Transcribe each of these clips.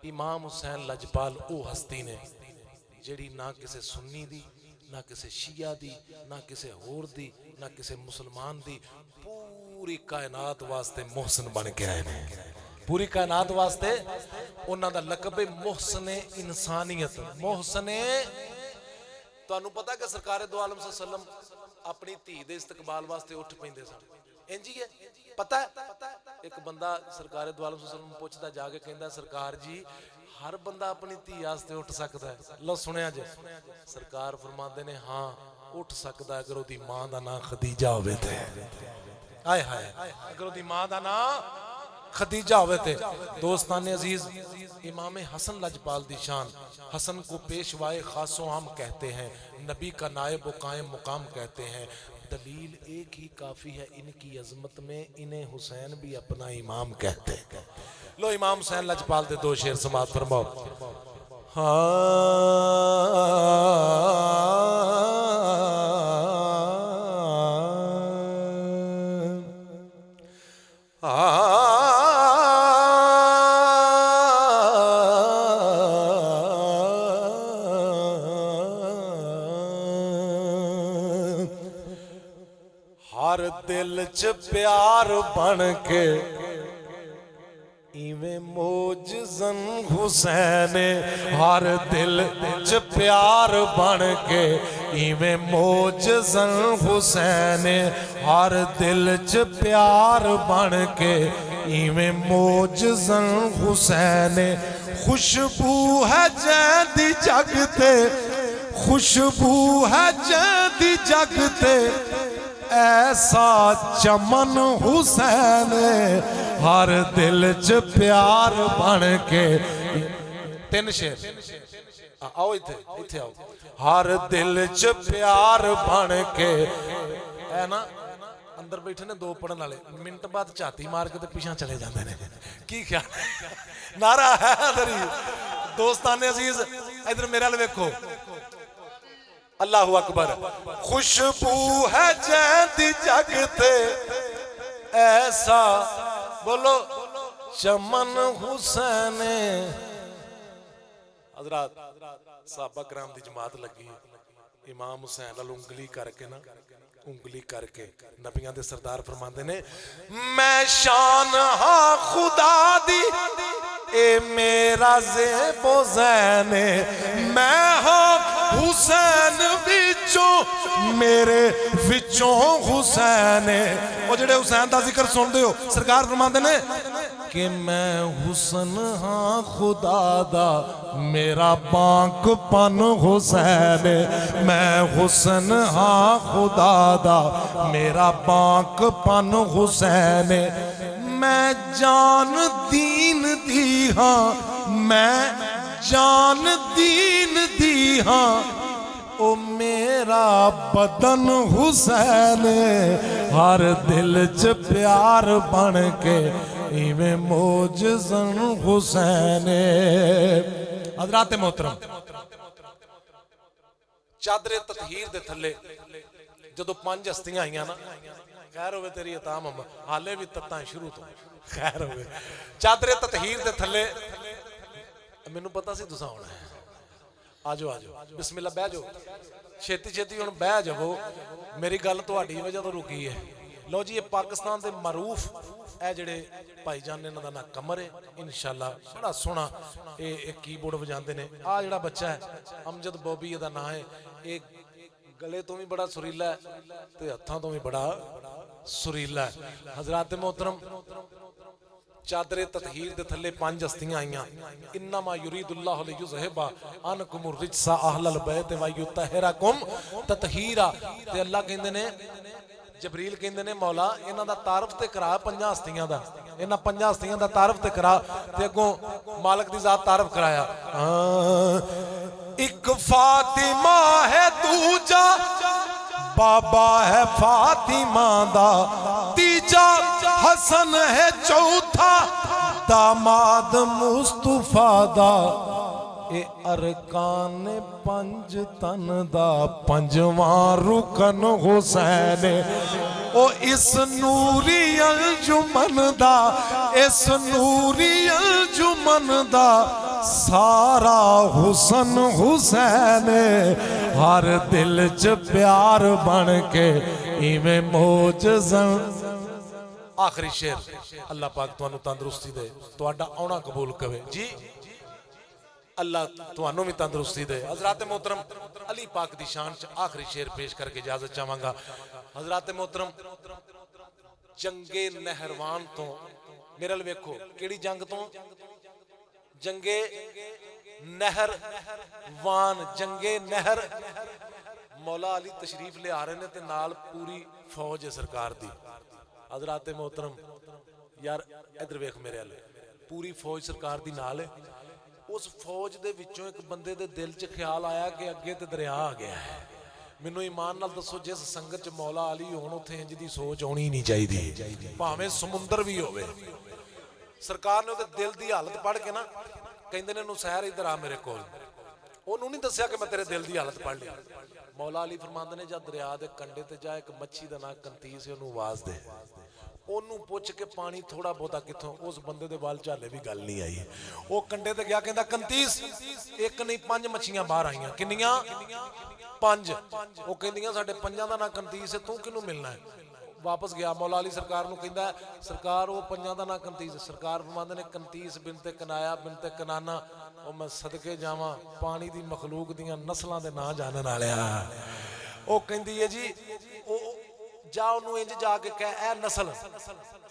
इमाम हुसैन लजपाल वो हस्ती ने जिहड़ी ना किसी सुन्नी दी, ना किसी शिया दी, ना किसी होर दी, ना किसी मुसलमान दी, पूरी कायनात वास्ते मोहसन बन के आए ने। पूरी कायनात वास्ते उन्हां दा लकब है मोहसने इंसानियत। मोहसने तुहानू पता कि सरकार दो आलम सल्लम अपनी धी दे इस्तकबाल वास्ते उठ पैंदे सन, इंज ही है पता है। एक बंदा सरकार दो आलम सल्लम पुछदा जाके कहंदा सरकार जी हर बंदा अपनी धी वास्ते उठ सकता है? लो सुनिया जे सरकार फरमाते ने हाँ उठ सकता है अगर उसकी मां का नाम खदीजा होवे ते। हाय हाय अगर उसकी मां का नाम खदीजा होवे ते। दोस्तान अजीज इमाम हसन लजपाल दी शान, हसन को पेशवाए खासो आम कहते हैं, नबी का नायब व कायम मुकाम कहते हैं। दलील एक ही काफी है इनकी अजमत में, इन्हें हुसैन भी अपना इमाम कहते हैं। लो इमाम हुसैन लजपाल दे दो शेर समात फरमाओ। हर दिल च प्यार बन के इवें मोजज़न हुसैन, हर दिल च प्यार बन के इवें मोजज़न हुसैन, हर दिल च प्यार बन के इवें मोजज़न हुसैन। खुशबू है जैदी जगते, खुशबू है जैदी जगते, ऐसा चमन हुसैन, हर दिल च प्यार बन के। तीन शेर आओ इथे इथे आओ। हर दिल च प्यार बन के है ना। अंदर बैठे ने दो पढ़न वाले, मिनट बाद झाती मार के पिछा चले जाते हैं। की ख्याल नारा है इधर ही। दोस्तान अजीज इधर मेरे वाल वेखो। अल्लाहु अकबर। खुशबू है जैदी जगते, ऐसा बोलो चमन हुसैन। हजरात साहबा कराम दी जमात लगी, इमाम हुसैन नाल उंगली करके ना, उंगली करके नबियां दे सरदार फरमांदे ने मैं शान हां खुदा दी, ए मेरा ज़ेबो ज़ैन, मैं हाँ हुसैन विचों, मेरे विचों हुसैन। वो जेड़े हुसैन दा जिक्र सुनदे हो सरकार फरमांदे ने कि मैं हुसन हाँ खुदा दा, मेरा बांकपन हुसैन, मैं हुसन हाँ खुदा दा, मेरा बांकपन हुसैन। मैं जान दीन दी हाँ, मैं जान दीन दी हाँ, ओ मेरा बदन हुसैन, हर दिल च प्यार बन के इवें मोजज़न हुसैन। हज़रात मोहतरम चादरे ततहीर दे थल्ले जदों 5 हस्तियां आईयां ना, खैर होवे तेरी अता मोहम्मद, हाले भी तत्तां शुरू तो खैर होवे। चादरे ततहीर दे थल्ले मैनू पता सी तुसां आउणा है। आजो आजो बिस्मिल्लाह बह जाओ, छेती छेती हुण बह जाओ। मेरी गल तुहाडी वजह तो रुकी है। लो जी ये पाकिस्तान दे मरूफ ए जेड़े भाईजान ने इन्हां दा नाम कमर है, इंशाअल्लाह बड़ा सोहना ये कीबोर्ड बजाते ने। आ जेड़ा बच्चा है अमजद बॉबी दा नाम है, ये गले तो भी बड़ा सुरीला है ते हत्थां तो भी बड़ा सुरीला है। हजरात मोहतरम चादरे ततहीर दे थल्ले 5 हस्तियां आईयां। इन्नमा युरीदुल्लाहु लियुज़हिबा अनकुम रिज्सा अहलल बैत व युतहिरकुम ततहीरा। ते अल्लाह कहंदे ने, जबरील कहंदे ने मौला इन्हां दा तारफ ते करा 5 हस्तियां दा, इन्हां 5 हस्तियां दा तारफ ते करा। ते अगों मालिक दी जात तारफ कराया। एक फातिमा है दूजा बाबा है फातिमा दा, तीजा हसन है चौथा दामाद मुस्तफा दा। ए अरकान 5 तन दा 5वां रुकन हुसैन। ओ इस नूरी अंजुमन दा, इस नूरी अंजुमन दा सारा हुसन हुसैन हर दिल च प्यार बन के इवें मोजज़न। आखिरी शेर अल्लाह पाक तुहानू तंदुरुस्ती दे, तुहाडा आउणा कबूल करे जी, अल्लाह तुहानू भी तंदुरुस्ती दे। हज़रात मोहतरम अली पाक दी शान च आखिरी शेर पेश करके इजाजत चाहांगा। हज़रात मोहतरम जंगे नहरवान तो मेरे अल वेखो केड़ी जंग तो, जंगे नहरवान, जंगे नहर मौला अली तशरीफ ले आ रहे ने ते नाल पूरी फौज है सरकार दी। हज़रात मोहतरम यार इधर वेख मेरे अल, पूरी फौज सरकार दी नाल है। उस फौज दे विचों एक बंदे दे दिल च ख्याल आया कि अगे ते दरिया आ गया है। मैनू ईमान नाल दसो जिस संगत च मौला अली होण उत्थे इंज दी सोच आउणी नहीं चाहिदी, भावें समुंदर भी होवे। सरकार ने उहदे दिल दी हालत पढ़ के ना कहंदे ने नुसैर इधर आ मेरे कोल, ओनू नहीं दस्सिया कि मैं तेरे दिल दी हालत पढ़ ली। मौला अली फरमांदे ने जा दरिया दे कंढे ते जा, एक मच्छी दा नाम कंतीस है, ओनू आवाज दे, ओनू पुछ के पानी थोड़ा बहुता किथों। उस बंदे दे वाल झाले भी गल नहीं आई। वो कंढे ते गया, कहंदा कंतीस एक नहीं 5 मच्छियां बाहर आईयां। किन्नियां? 5। वो कहंदियां साडे 5 दा नाम कंतीस है, तू किनू मिलना है? वापस गया मौला अली सरकार नू कहंदा सरकार वो 5 दा नाम कंतीस। सरकार फरमांदे ने कंतीस बिनते कनाया बिनते कनाना, ओ मैं सदके जावां पानी दी मखलूक दियां नस्लां दे नाम जानन वालिया। ओ कहंदी है जी ओ जा ओनू इंज जाके कह ए नस्ल,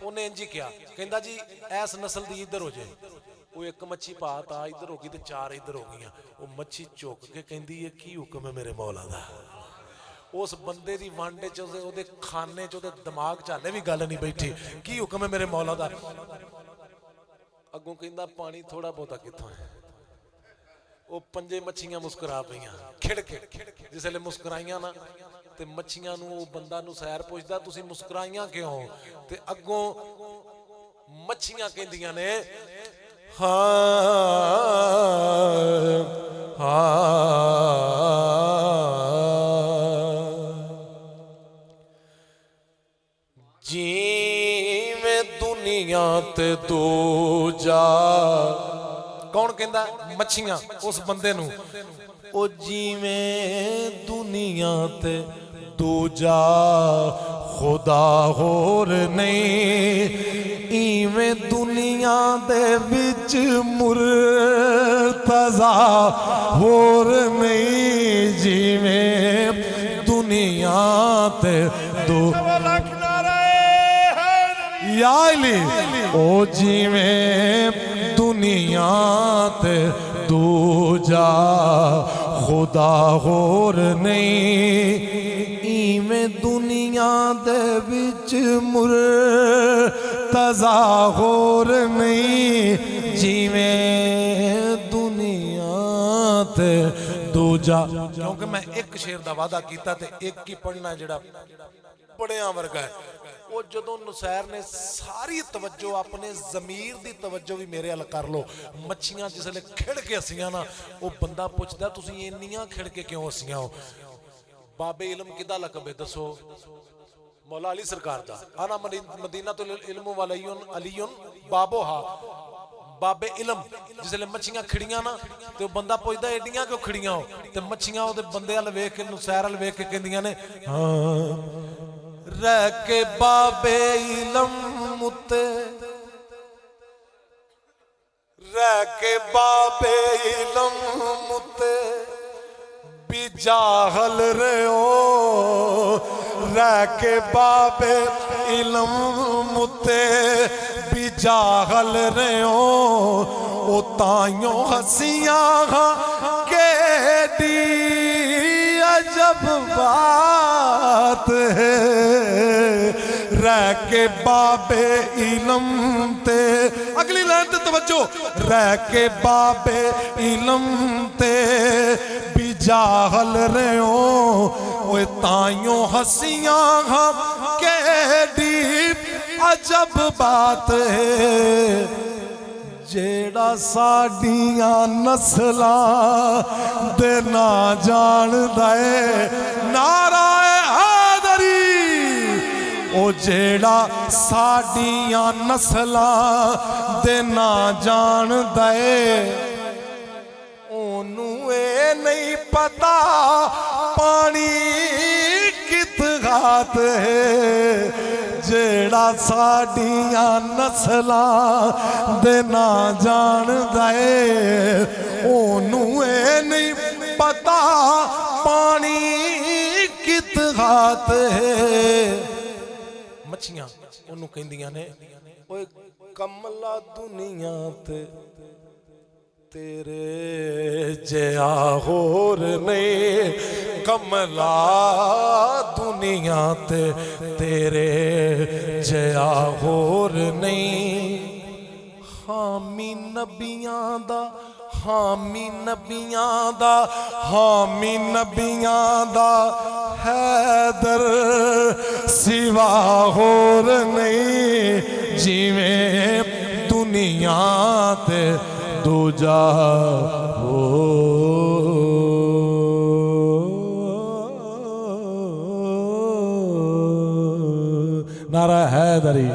उन्हें इंज ही किया, कहंदा जी ऐस नस्ल दी इधर हो जाए। वो एक मच्छी पात आ इधर हो गई ते 4 इधर हो गई। वो मच्छी चुक के कहंदी है की हुक्म है मेरे मौला दा। उस बंदे दी वांडे च ओदे खाने च ओदे दिमाग च हाले भी गल नहीं बैठी, की हुक्म है मेरे मौला दा। अगों कहंदा पानी थोड़ा बहुता किथों है। वो 5 मच्छियां मुस्कुरा पईयां खिड़ के, जिसले मुस्कुराइयां ना ते मच्छियां नू बंदा नू सैर पुछदा तुसी मुस्कुराइयां क्यों? ते अगों मच्छियां कहंदियां ने हाँ जीवें दुनिया ते दूजा। कौन कहंदा? मच्छियां उस बंदे नू, ओ जीवें दुनिया ते दूजा खुदा होर नहीं, इवें दुनिया दे विच मुर्तज़ा होर नहीं। जिवें दुनिया ते दो याली, ओ जिवें दुनिया ते दूजा खुदा होर नहीं, इवें दुनिया दे विच मुर्तज़ा होर नहीं। जिवें दुनिया ते दूजा। क्योंकि मैं एक शेर दा वादा कीता ते एक ही पढ़ना जेड़ा बड़ियां वर्गा है। वो जदों नुसैर ने सारी तवज्जो अपने ज़मीर दी तवज्जो भी मेरे अल कर लो। मच्छियां जिसले खिड़ के हसियां ना, वो बंदा पुछदा तुसीं इन्नियां खिड़ के क्यों हसियां हो? बाबे इल्म किदा लकब है दसो? मौला अली सरकार दा। आना मदीना तो इल्म वालियुन अलियुन बाबोहा, बाबे इल्म। जिसले मच्छियां खिड़ियां ना तो बंदा पुछदा एडियां क्यों खिड़ियां हो? ते मच्छियां ओदे बंदे अल वेख के नुसैर अल वेख के कहंदियां ने हाँ रह के बाबे इल्म मुते, रह के बाबे इल्म मुते बिजाहल रहो। रह के बाबे इल्म मुते बिजाहल रहो। ओ ताइयों हसियां केडी अजब बात है। रह के बाबे इल्म ते, अगली लाइन ते तवज्जो, रह के बाबे इल्म ते बिजाहल रहो। ओए ताइयों हसियां केडी अजब बात है। जेड़ा साडियां नस्लां दे ना जानदा है नारा हैदरी। ओ जेड़ा साडियां नस्लां दे ना जानदा है नहीं पता पानी कित घात है जेड़ा साडियां नस्लां दे ना जान दे ओनू ए नहीं पता पानी कित घात है। मच्छियां ओनू कहंदियां ने ओए कमला दुनिया ते तेरे जया होर नहीं कमला दुनिया ते तेरे जया होर नहीं। हामी नबियां दा हामी नबियां दा हामी नबियां दा हैदर सिवा होर नहीं जिवें दुनिया ते दूजा हो। नारा हैदरी।